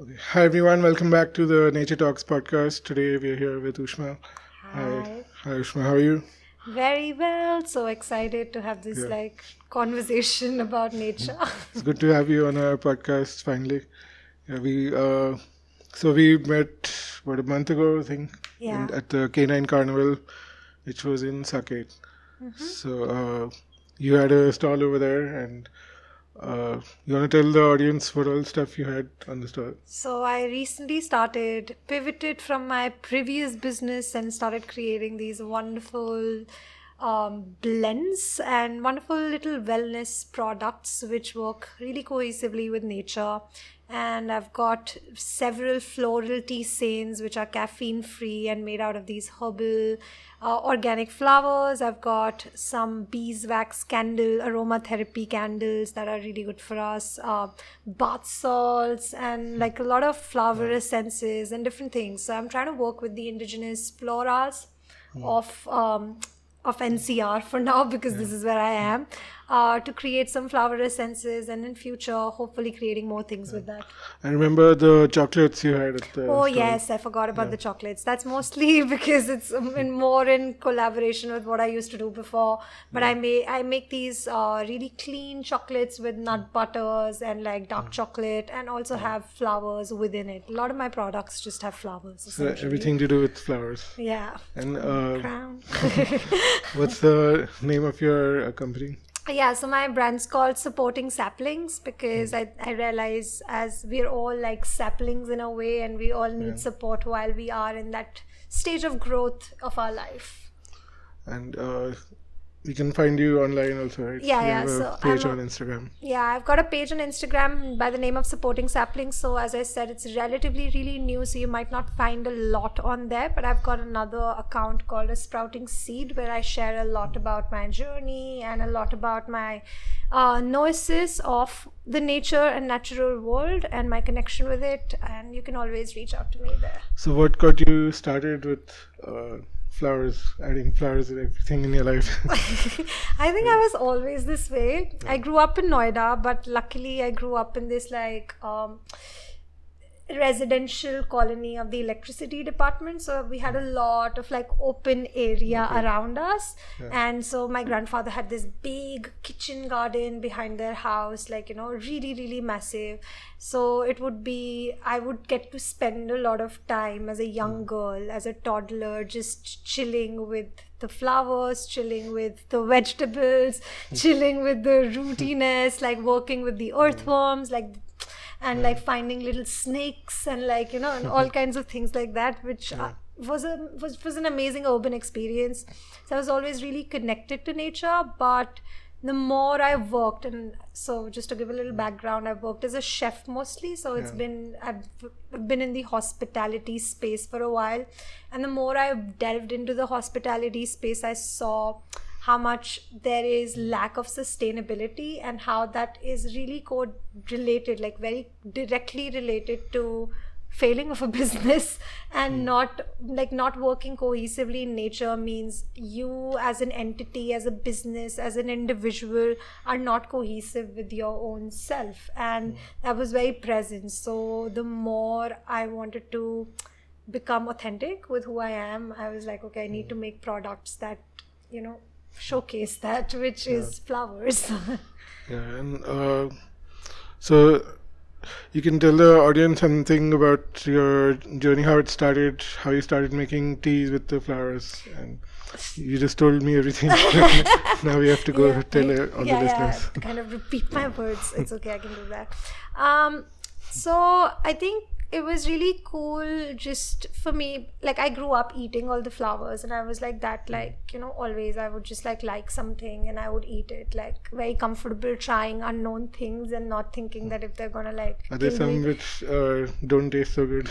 Okay. Hi everyone, welcome back to the Nature Talks podcast. Today we're here with Ushma. Hi. Hi Ushma, how are you? Very well. So excited to have this Yeah, conversation about nature. it's good to have you on our podcast finally. Yeah, we met a month ago, I think, Yeah. at the Canine Carnival, which was in Saket. So you had a stall over there, and you want to tell the audience what all stuff you had on the stall? So I recently pivoted from my previous business and started creating these wonderful blends and wonderful little wellness products which work really cohesively with nature. And I've got several floral tea stains which are caffeine free and made out of these herbal organic flowers. I've got some beeswax candle aromatherapy candles that are really good for us, bath salts, and like a lot of flower essences and different things. So I'm trying to work with the indigenous floras of of NCR for now because this is where I am, to create some flower essences, and in future hopefully creating more things with that. I remember the chocolates you had at the Oh stall. yes, I forgot about the chocolates. That's mostly because it's more in collaboration with what I used to do before. But I make these really clean chocolates with nut butters and like dark chocolate, and also have flowers within it. A lot of my products just have flowers. So Essentially. everything to do with flowers. Yeah. And Crown. what's the name of your company? Yeah, so my brand's called Supporting Saplings because I realize as we're all like saplings in a way, and we all need support while we are in that stage of growth of our life. And we can find you online also, right? Yeah, You yeah. have a So page on Instagram. Yeah, I've got a page on Instagram by the name of Supporting Saplings. So as I said, it's relatively really new, so you might not find a lot on there. But I've got another account called a Sprouting Seed where I share a lot about my journey and a lot about my noesis of the nature and natural world and my connection with it. And you can always reach out to me there. So what got you started with flowers, adding flowers and everything in your life? I think I was always this way. I grew up in Noida, but luckily I grew up in this residential colony of the electricity department, so we had a lot of like open area around us. And so my grandfather had this big kitchen garden behind their house, like really really massive. So it would be, I would get to spend a lot of time as a young girl, as a toddler, just chilling with the flowers, chilling with the vegetables, chilling with the rootiness, like working with the earthworms, and like finding little snakes and and all kinds of things like that, which was an amazing urban experience. So I was always really connected to nature. But the more I worked, and so just to give a little background, I've worked as a chef mostly, so I've been in the hospitality space for a while, and the more I delved into the hospitality space, I saw how much there is lack of sustainability and how that is really related, like very directly related to failing of a business. And not working cohesively in nature means you as an entity, as a business, as an individual are not cohesive with your own self. And that was very present. So the more I wanted to become authentic with who I am, I was like, okay, I need to make products that showcase that, which is flowers. Yeah, and so you can tell the audience something about your journey, how it started, how you started making teas with the flowers, and you just told me everything. Now we have to go tell all the listeners. To kind of repeat my words. It's okay, I can do that. So I think it was really cool just for me. Like I grew up eating all the flowers, and I was like that, always I would just like something and I would eat it, like very comfortable trying unknown things and not thinking that if they're gonna Are there some which don't taste so good?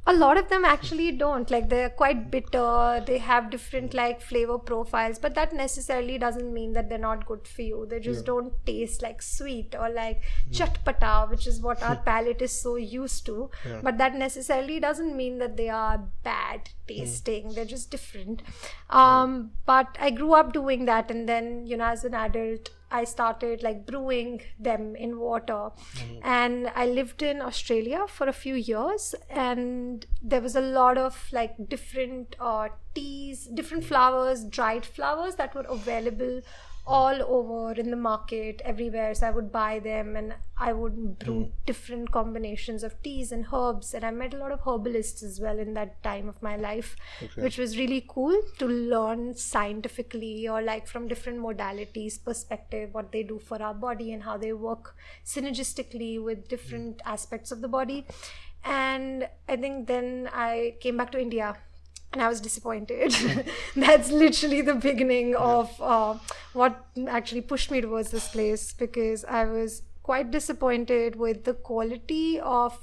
A lot of them actually don't, like they're quite bitter, they have different like flavor profiles, but that necessarily doesn't mean that they're not good for you. They just don't taste like sweet or like chatpata, which is what our palate is so used to. But that necessarily doesn't mean that they are bad tasting. They're just different. But I grew up doing that, and then as an adult I started like brewing them in water. And I lived in Australia for a few years, and there was a lot of like different teas, different flowers, dried flowers that were available all over in the market everywhere. So I would buy them and I would brew different combinations of teas and herbs, and I met a lot of herbalists as well in that time of my life, which was really cool to learn scientifically or like from different modalities perspective what they do for our body and how they work synergistically with different aspects of the body. And I think then I came back to India and I was disappointed. That's literally the beginning of what actually pushed me towards this place, because I was quite disappointed with the quality of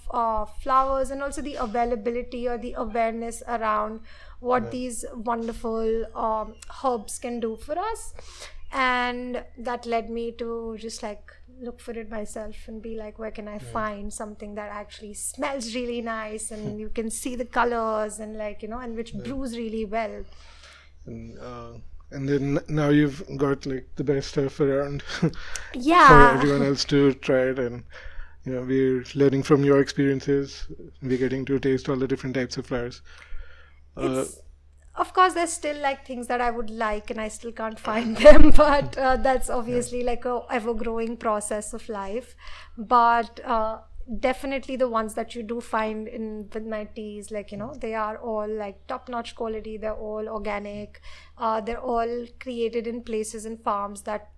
flowers and also the availability or the awareness around what these wonderful herbs can do for us. And that led me to just like look for it myself and be like, where can I find something that actually smells really nice and you can see the colors and like, you know, and which brews really well. And then now you've got like the best stuff around for Yeah. everyone else to try it, and you know, we're learning from your experiences. We're getting to taste all the different types of flowers. Of course, there's still like things that I would like and I still can't find them, but that's obviously like a ever-growing process of life. But definitely the ones that you do find in with my teas, like, you know, they are all like top-notch quality. They're all organic. They're all created in places and farms that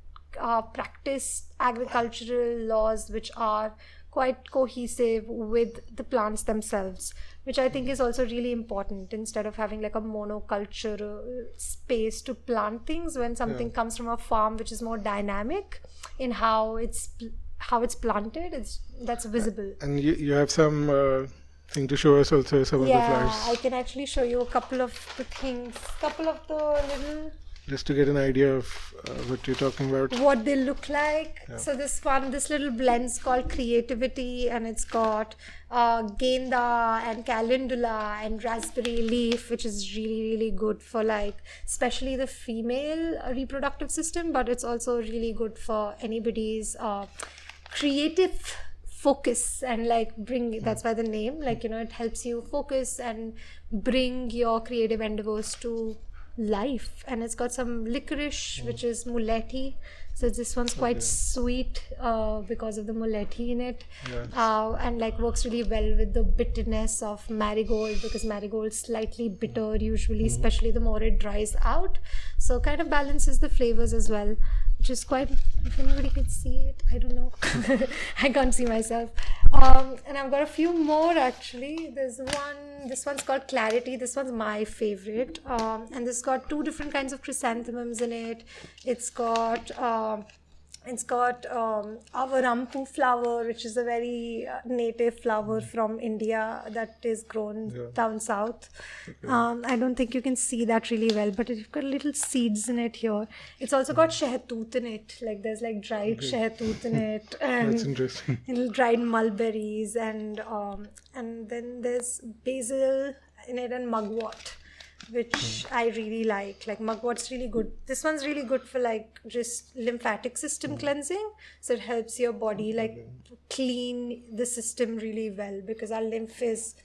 practice agricultural laws which are quite cohesive with the plants themselves, which I think is also really important, instead of having like a monoculture space to plant things. When something comes from a farm which is more dynamic in how it's planted, that's visible. And you have some thing to show us also, some of the flowers. I can actually show you a couple of the things, couple of the little, just to get an idea of what you're talking about. what they look like. So this little blend's called Creativity, and it's got Genda and Calendula and Raspberry Leaf, which is really, really good for like, especially the female reproductive system, but it's also really good for anybody's creative focus and like that's why the name, like, you know, it helps you focus and bring your creative endeavors to life. And it's got some licorice, which is muletti, so this one's quite sweet because of the muletti in it. And like works really well with the bitterness of marigold, because marigold's slightly bitter usually, especially the more it dries out, so kind of balances the flavors as well, which is quite, if anybody can see it, I don't know. I can't see myself. And I've got a few more actually. There's one, this one's called Clarity. This one's my favorite. And this got two different kinds of chrysanthemums in it. It's got avarampu flower, which is a very native flower from India that is grown down south. I don't think you can see that really well, but it's got little seeds in it here. It's also got shehtoot in it, like there's like dried shehtoot in it, and That's interesting. little dried mulberries, and then there's basil in it and mugwort, which I really like. Like mugwort's really good. This one's really good for like just lymphatic system cleansing. So it helps your body like clean the system really well, because our lymph is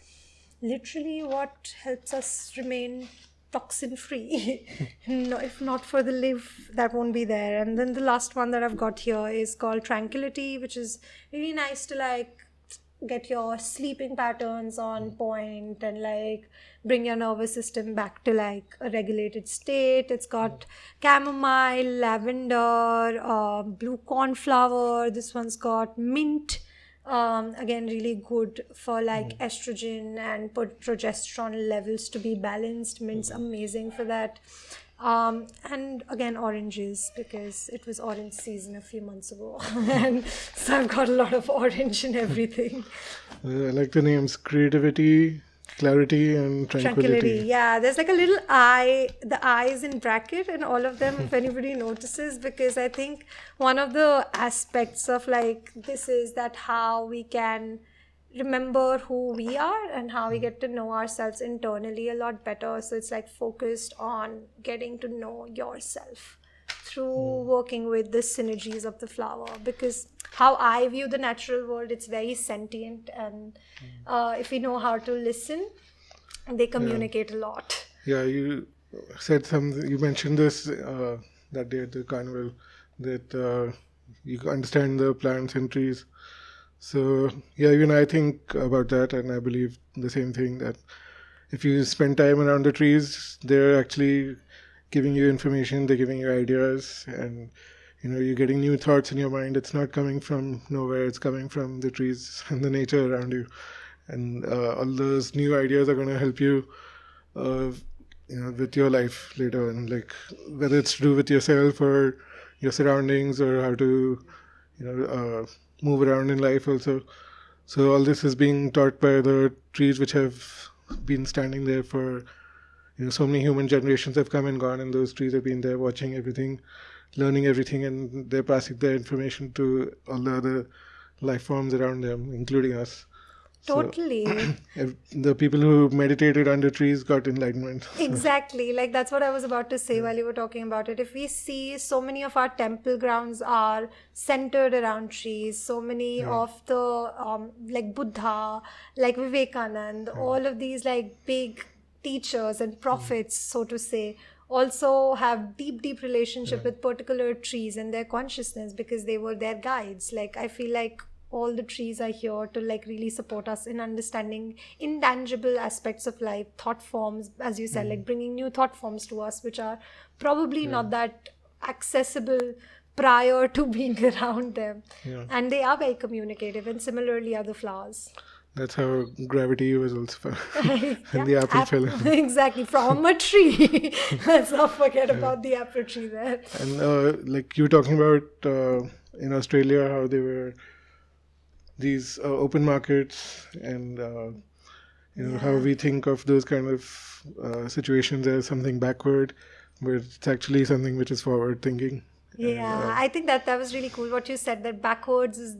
literally what helps us remain toxin free. No, if not for the lymph, that won't be there. And then the last one that I've got here is called Tranquility, which is really nice to like get your sleeping patterns on point and like bring your nervous system back to like a regulated state. It's got chamomile, lavender, blue cornflower. This one's got mint. Again, really good for like estrogen and progesterone levels to be balanced. Mint's amazing for that. And again, oranges, because it was orange season a few months ago. And so I've got a lot of orange in everything. I like the names Creativity, Clarity, and Tranquility. Yeah, there's like a little eye, the eye is in bracket in all of them, if anybody notices, because I think one of the aspects of like this is that how we can remember who we are and how we get to know ourselves internally a lot better. So it's like focused on getting to know yourself through working with the synergies of the flower, because how I view the natural world, it's very sentient, and if we know how to listen, they communicate a lot. Yeah, you said something. You mentioned this that day at the carnival, that you understand the plants and trees. So yeah, even I think about that, and I believe the same thing, that if you spend time around the trees, they're actually giving you information, they're giving you ideas, and you're getting new thoughts in your mind. It's not coming from nowhere, it's coming from the trees and the nature around you. And all those new ideas are going to help you with your life later on, like whether it's to do with yourself or your surroundings, or how to move around in life also. So all this is being taught by the trees, which have been standing there for so many human generations have come and gone, and those trees have been there watching everything, learning everything, and they're passing their information to all the other life forms around them, including us. Totally. So, the people who meditated under trees got enlightenment. Exactly. Like that's what I was about to say while you were talking about it. If we see so many of our temple grounds are centered around trees, so many of the like Buddha, like Vivekanand, all of these like big teachers and prophets, so to say, also have deep relationship with particular trees and their consciousness, because they were their guides. Like I feel like all the trees are here to like really support us in understanding intangible aspects of life, thought forms, as you said, like bringing new thought forms to us, which are probably not that accessible prior to being around them. And they are very communicative, and similarly are the flowers. That's how gravity was also found. And the apple fell. Exactly, from a tree. Let's not forget about the apple tree there. And like you were talking about in Australia, how they were these open markets, and how we think of those kind of situations as something backward, but it's actually something which is forward thinking. Yeah, and, I think that was really cool what you said, that backwards is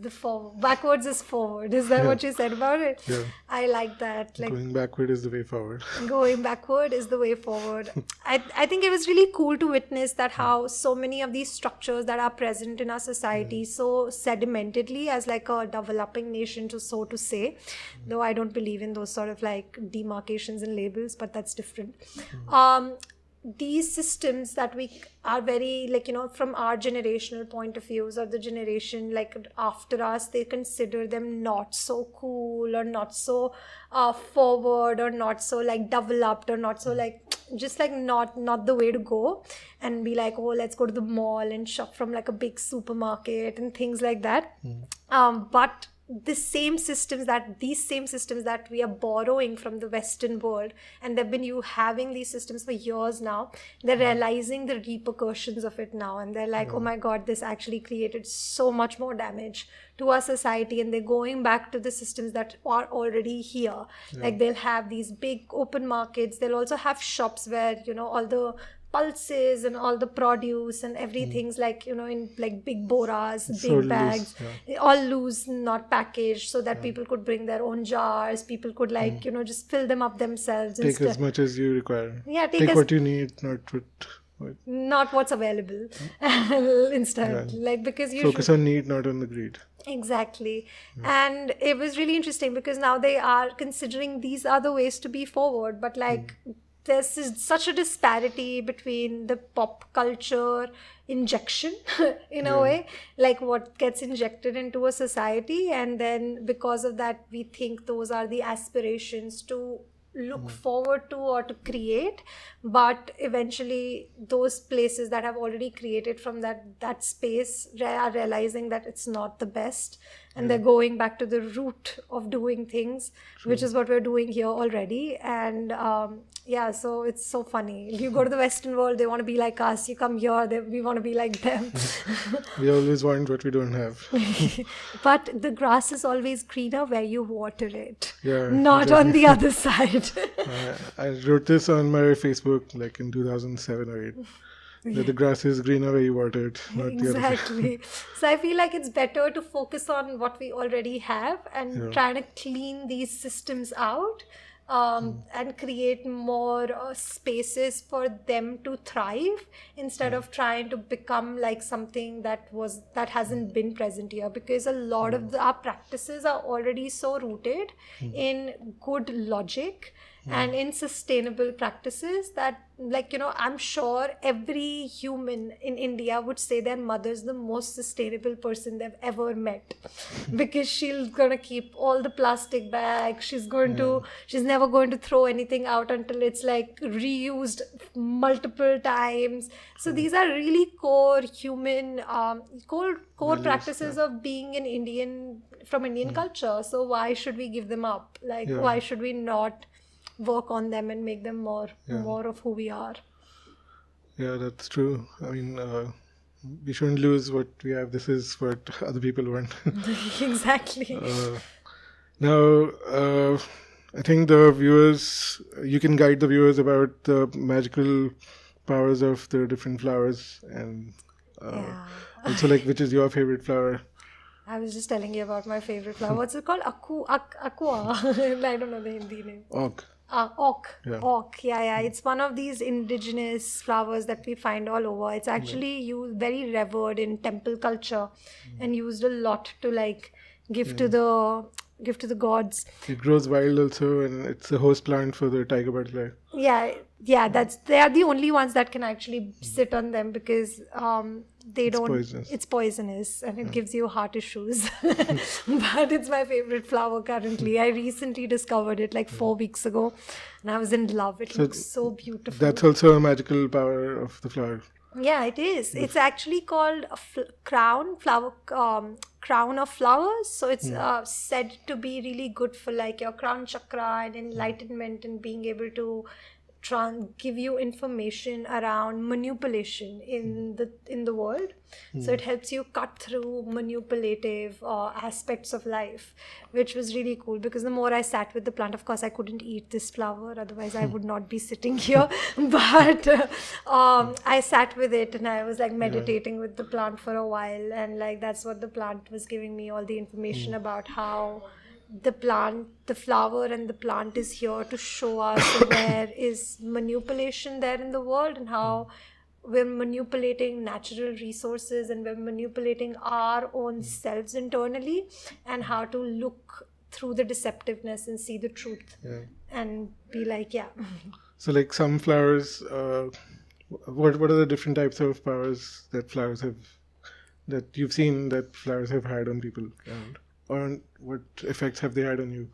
backwards is forward. Is that what you said about it? Yeah. I like that. Like going backward is the way forward. Going backward is the way forward. I think it was really cool to witness that how so many of these structures that are present in our society so sedimentedly as like a developing nation, so to say, though I don't believe in those sort of like demarcations and labels, but that's different. These systems that we are very like, from our generational point of views, or the generation like after us, they consider them not so cool, or not so forward, or not so like developed, or not so like just like not the way to go, and be like, oh, let's go to the mall and shop from like a big supermarket and things like that. But these same systems that we are borrowing from the Western world, and they've been having these systems for years now, they're realizing the repercussions of it now, and they're like, oh my god, this actually created so much more damage to our society, and they're going back to the systems that are already here. Like they'll have these big open markets, they'll also have shops where all the pulses and all the produce and everything's like in like big boras, big bags, all loose, not packaged, so that people could bring their own jars, people could like just fill them up themselves, take as much as you require, take what you need, not what's available. Instead, like, because you focus on need, not on the greed. Exactly. And it was really interesting because now they are considering these other ways to be forward, but like there's such a disparity between the pop culture injection in a way, like what gets injected into a society, and then because of that we think those are the aspirations to look forward to or to create, but eventually those places that have already created from that space are realizing that it's not the best, and they're going back to the root of doing things, which is what we're doing here already. And so it's so funny. If you go to the Western world, they want to be like us. You come here, we want to be like them. We always want what we don't have. But the grass is always greener where you water it, exactly. not on the other side. I wrote this on my Facebook like in 2007 or 8. That the grass is greener where you water it, not the other side. So I feel like it's better to focus on what we already have and trying to clean these systems out, and create more spaces for them to thrive instead of trying to become like something that hasn't been present here, because a lot of our practices are already so rooted in good logic and in sustainable practices that, like, I'm sure every human in India would say their mother's the most sustainable person they've ever met, because she's gonna keep all the plastic bags, she's never going to throw anything out until it's like reused multiple times. So these are really core human core Values, practices of being an Indian, from Indian culture. So why should we give them up? Like, why should we not work on them and make them more of who we are? Yeah, that's true. I mean, we shouldn't lose what we have. This is what other people want. Exactly. Now, I think the viewers, you can guide the viewers about the magical powers of the different flowers, and also, like, which is your favorite flower? I was just telling you about my favorite flower. What's it called? Aqua. I don't know the Hindi name. Oak. Oak. Yeah. Oak. Yeah. It's one of these indigenous flowers that we find all over. It's actually very revered in temple culture and used a lot to like give to the gods. It grows wild also, and it's a host plant for the tiger butterfly. Yeah. They are the only ones that can actually sit on them, because it's poisonous and it gives you heart issues. But it's my favorite flower currently. I recently discovered it like 4 weeks ago, and I was in love. It looks so beautiful. That's also a magical power of the flower. Yeah, it is. It's actually called a crown of flowers. So it's said to be really good for like your crown chakra and enlightenment and being able to give you information around manipulation in the world. So it helps you cut through manipulative aspects of life, which was really cool, because the more I sat with the plant, of course I couldn't eat this flower, otherwise I would not be sitting here. But I sat with it and I was like meditating with the plant for a while, and like that's what the plant was giving me, all the information about how the flower and the plant is here to show us where is manipulation there in the world, and how we're manipulating natural resources and we're manipulating our own selves internally, and how to look through the deceptiveness and see the truth and be like, So like some flowers, what are the different types of powers that flowers have, that you've seen that flowers have had on people around? Or what effects have they had on you?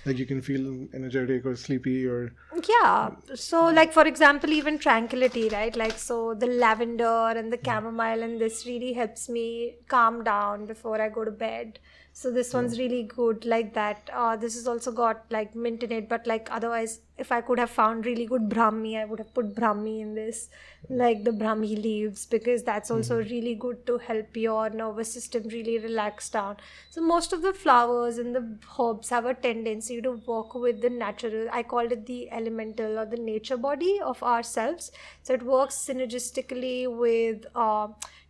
Like you can feel energetic or sleepy or... Yeah. So like, for example, even tranquility, right? Like, so the lavender and the chamomile and this really helps me calm down before I go to bed. So this one's really good like that. This has also got like mint in it, but like otherwise, if I could have found really good Brahmi, I would have put Brahmi in this, like the Brahmi leaves, because that's also really good to help your nervous system really relax down. So most of the flowers and the herbs have a tendency to work with the natural, I call it the elemental or the nature body of ourselves. So it works synergistically with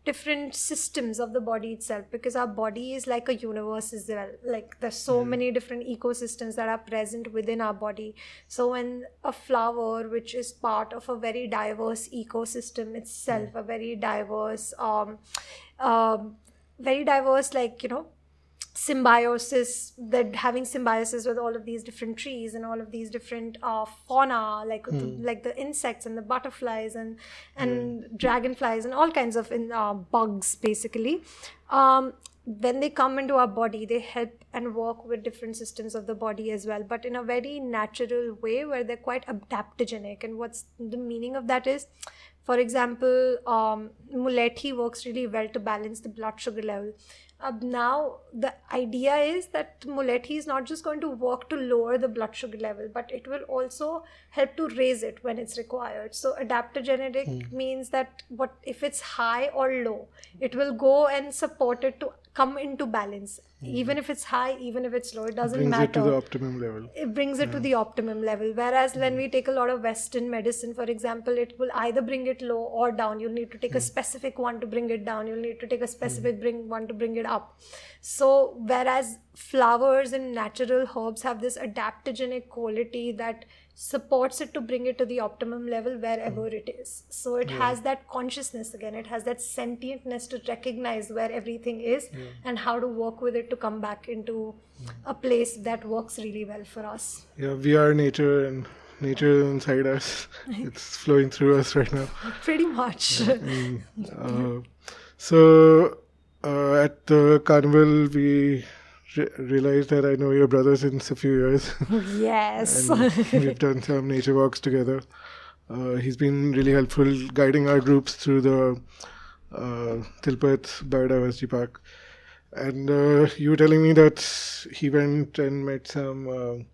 different systems of the body itself, because our body is like a universe as well. Like there's so many different ecosystems that are present within our body. So when a flower, which is part of a very diverse ecosystem itself, a very diverse like, you know, symbiosis, that having symbiosis with all of these different trees and all of these different fauna, like like the insects and the butterflies and dragonflies and all kinds of bugs basically. When they come into our body, they help and work with different systems of the body as well, but in a very natural way where they're quite adaptogenic. And what's the meaning of that is, for example, mulethi works really well to balance the blood sugar level. Now, the idea is that mulethi is not just going to work to lower the blood sugar level, but it will also help to raise it when it's required. So adaptogenic means that if it's high or low, it will go and support it to come into balance. Even if it's high, even if it's low, it doesn't Brings matter. it to the optimum level. It brings it to the optimum level. Whereas when we take a lot of Western medicine, for example, it will either bring it low or down. You'll need to take a specific one to bring it down. You'll need to take a specific one to bring it up. So whereas flowers and natural herbs have this adaptogenic quality that supports it to bring it to the optimum level wherever it is. So it has that consciousness again. It has that sentientness to recognize where everything is and how to work with it to come back into a place that works really well for us. Yeah, we are nature, and nature is inside us. It's flowing through us right now. Pretty much. So at the carnival, we realized that I know your brother since a few years. Yes. And we've done some nature walks together. He's been really helpful guiding our groups through the Tilpat Biodiversity Park. And you were telling me that he went and met some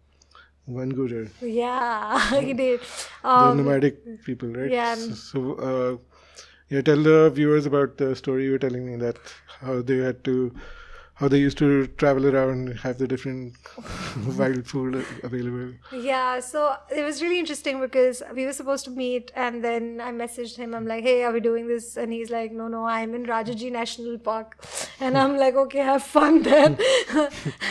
Van Gujar, Yeah, he did. the nomadic people, right? yeah. So, tell the viewers about the story you were telling me, that how they used to travel around and have the different wild food available. Yeah, so it was really interesting because we were supposed to meet, and then I messaged him. I'm like, hey, are we doing this? And he's like, no, I'm in Rajaji National Park. And I'm like, okay, have fun then.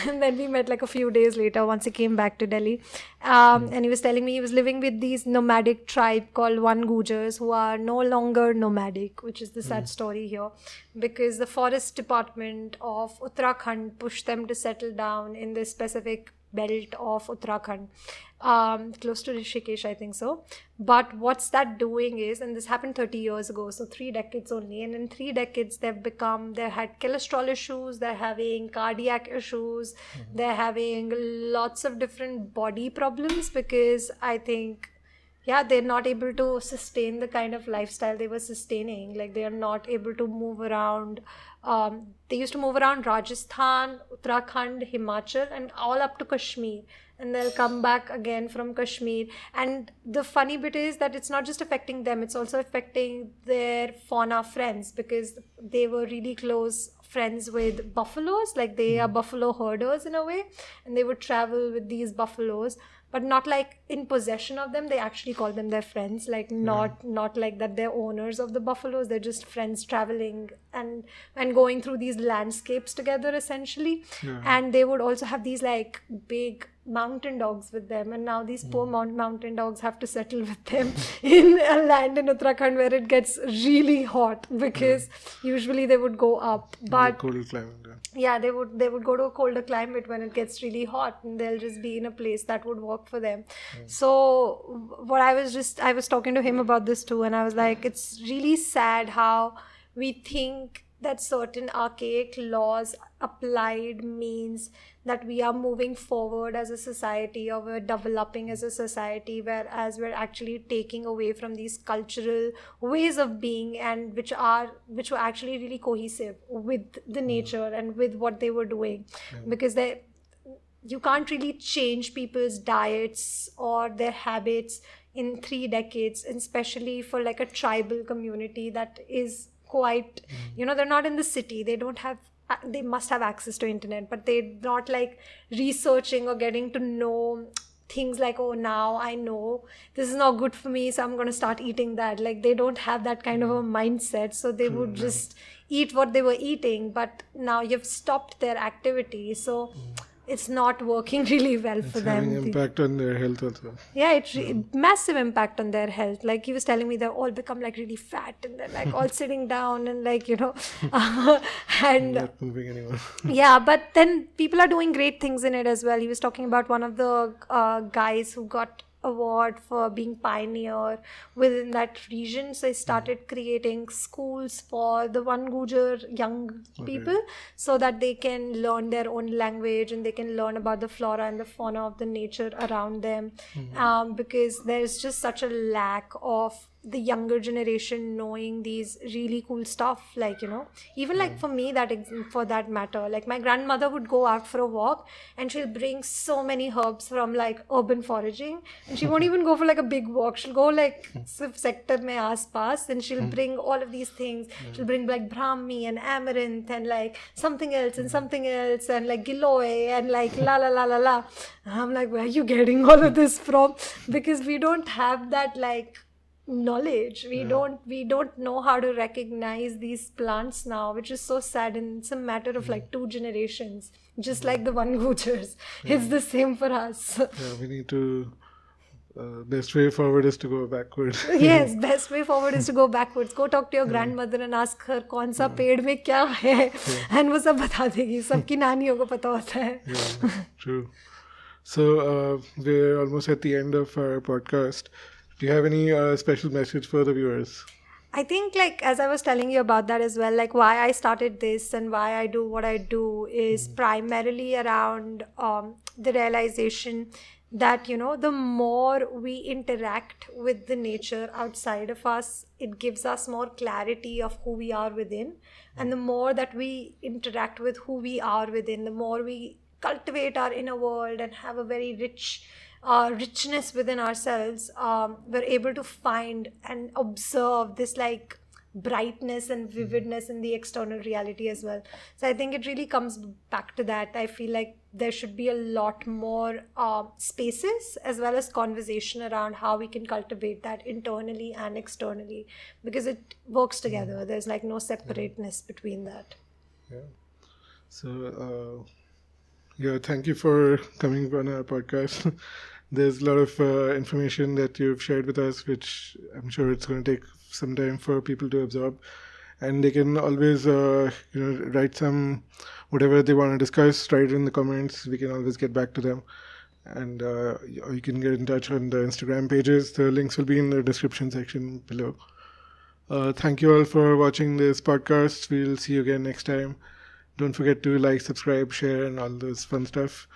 And then we met like a few days later once he came back to Delhi. And he was telling me he was living with these nomadic tribe called Van Gujars who are no longer nomadic, which is the sad story here, because the forest department of Uttarakhand pushed them to settle down in this specific belt of Uttarakhand, close to Rishikesh, I think so. But what's that doing is, and this happened 30 years ago, so 3 decades only, and in 3 decades they had cholesterol issues, they're having cardiac issues, they're having lots of different body problems, because I think they're not able to sustain the kind of lifestyle they were sustaining. Like, they are not able to move around. They used to move around Rajasthan, Uttarakhand, Himachal, and all up to Kashmir. And they'll come back again from Kashmir. And the funny bit is that it's not just affecting them, it's also affecting their fauna friends, because they were really close friends with buffaloes. Like, they are buffalo herders in a way, and they would travel with these buffaloes, but not like in possession of them. They actually call them their friends, like not like that they're owners of the buffaloes. They're just friends traveling and going through these landscapes together, essentially. And they would also have these like big mountain dogs with them, and now these poor mountain dogs have to settle with them in a land in Uttarakhand where it gets really hot, because usually they would go up, but Cold climate. they would go to a colder climate when it gets really hot, and they'll just be in a place that would work for them. So what I was talking to him about this too, and I was like, it's really sad how we think that certain archaic laws applied means that we are moving forward as a society, or we're developing as a society, whereas we're actually taking away from these cultural ways of being, and which were actually really cohesive with the nature and with what they were doing. Because you can't really change people's diets or their habits in 3 decades, especially for like a tribal community that is quite, they're not in the city. They must have access to internet, but they're not like researching or getting to know things like, oh, now I know this is not good for me, so I'm going to start eating that. Like, they don't have that kind of a mindset, so they would just eat what they were eating. But now you've stopped their activity, so it's not working really well for them. Having impact on their health also. Yeah, it's massive impact on their health. Like, he was telling me, they're all become like really fat, and they're like all sitting down and like, and not moving anymore. yeah, but then people are doing great things in it as well. He was talking about one of the guys who got award for being pioneer within that region. So he started creating schools for the Van Gujar young people, so that they can learn their own language and they can learn about the flora and the fauna of the nature around them. Because there's just such a lack of the younger generation knowing these really cool stuff, like, you know, even like for me, for that matter, like my grandmother would go out for a walk and she'll bring so many herbs from like urban foraging, and she won't even go for like a big walk, she'll go like sector mein aas paas, and she'll bring all of these things. She'll bring like brahmi and amaranth and like something else and something else and like giloy and like la la la la la. I'm like, where are you getting all of this from? Because we don't have that like knowledge. We don't know how to recognize these plants now, which is so sad. And it's a matter of like 2 generations, just like the one Gujars. It's the same for us. Yeah, we need to. Best way forward is to go backward. Yes, best way forward is to go backwards. Go talk to your grandmother and ask her कौन सा पेड़ में क्या है, and वो सब बता देगी. सबकी नानियों को पता होता है. Yeah, true. So we're almost at the end of our podcast. Do you have any special message for the viewers? I think, like, as I was telling you about that as well, like why I started this and why I do what I do is primarily around the realization that, you know, the more we interact with the nature outside of us, it gives us more clarity of who we are within. And the more that we interact with who we are within, the more we cultivate our inner world and have a very richness within ourselves, we're able to find and observe this like brightness and vividness in the external reality as well. So I think it really comes back to that. I feel like there should be a lot more spaces as well as conversation around how we can cultivate that internally and externally, because it works together. There's like no separateness between that. Yeah. So thank you for coming on our podcast. There's a lot of information that you've shared with us, which I'm sure it's going to take some time for people to absorb. And they can always, write some, whatever they want to discuss, write it in the comments. We can always get back to them. And you can get in touch on the Instagram pages. The links will be in the description section below. Thank you all for watching this podcast. We'll see you again next time. Don't forget to like, subscribe, share, and all those fun stuff.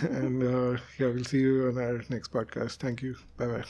And we'll see you on our next podcast. Thank you. Bye-bye.